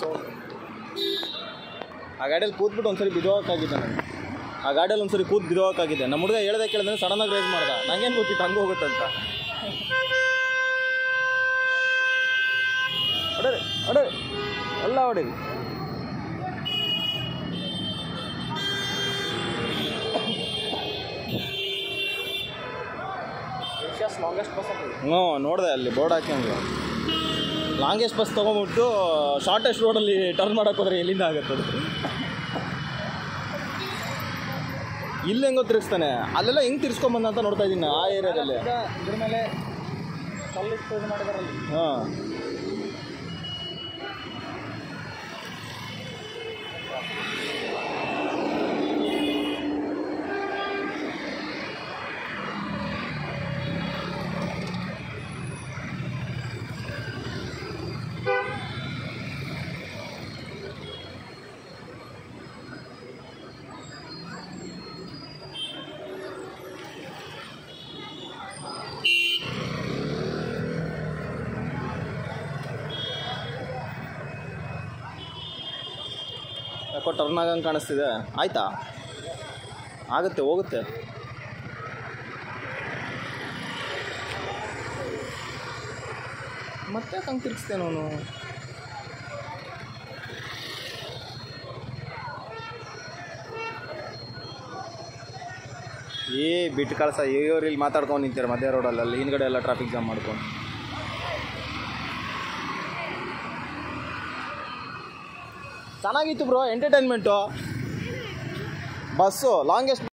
Sound. ಆ ಗಾಡಿಯಲ್ಲಿ ಕೂತ್ಬಿಟ್ಟು ಒಂದ್ಸರಿ ಬಿದ್ದೋಗಕ್ಕಾಗಿದ್ದೆ ನಾನು. ಆ ಗಾಡಿಯಲ್ಲಿ ಒಂದ್ಸರಿ ಕೂತ್ ಬಿದ್ದೋಗಕ್ಕಾಗಿದ್ದೆ. ನಮ್ಮ ಹುಡುಗ ಹೇಳ್ದೆ ಕೇಳಿದ್ರೆ ಸಡನ್ನಾಗಿ ರೇಸ್ ಮಾಡ್ದ. ನಂಗೇನು ಗೊತ್ತಿತ್ತು ಹಂಗೆ ಹೋಗುತ್ತಂತ. ಹೊಡೀರಿ ಹೊಡೀರಿ ಎಲ್ಲ ಹೊಡೀರಿ. ಹ್ಞೂ ನೋಡಿದೆ ಅಲ್ಲಿ ಬೋರ್ಡ್ ಹಾಕ್ಯಂಗೆ ಲಾಂಗೆಸ್ಟ್ ಬಸ್ ತೊಗೊಂಬಿಟ್ಟು ಶಾರ್ಟೆಸ್ಟ್ ರೋಡಲ್ಲಿ ಟರ್ನ್ ಮಾಡೋಕೆ ಹೋದ್ರೆ ಎಲ್ಲಿಂದ ಆಗುತ್ತದು. ಇಲ್ಲಿ ಹೆಂಗೋ ತಿರ್ಗಿಸ್ತಾನೆ, ಅಲ್ಲೆಲ್ಲ ಹೆಂಗೆ ತಿರ್ಸ್ಕೊಂಬಂದ ಅಂತ ನೋಡ್ತಾ ಇದ್ದೀನಿ ಆ ಏರಿಯಾದಲ್ಲಿ. ಇದ್ರ ಮೇಲೆ ಹಾಂ ಯಾಕೋ ಟರ್ನ್ ಆಗಂಗೆ ಕಾಣಿಸ್ತಿದೆ. ಆಯಿತಾ, ಆಗುತ್ತೆ, ಹೋಗುತ್ತೆ. ಮತ್ತೆ ಹಂಗೆ ತಿರ್ಗಿಸ್ತೇನೆ ಅವನು. ಬಿಟ್ಟು ಕಳ್ಸ. ಇವ್ರು ಇಲ್ಲಿ ಮಾತಾಡ್ಕೊಂಡು ನಿಂತಾರೆ ಮಧ್ಯ ರೋಡಲ್ಲಿ. ಅಲ್ಲಿ ಹಿಂದ್ಗಡೆ ಎಲ್ಲ ಟ್ರಾಫಿಕ್ ಜಾಮ್ ಮಾಡ್ಕೊಂಡು. ಚೆನ್ನಾಗಿತ್ತು ಬ್ರೋ, ಎಂಟರ್ಟೈನ್ಮೆಂಟು. Bus longest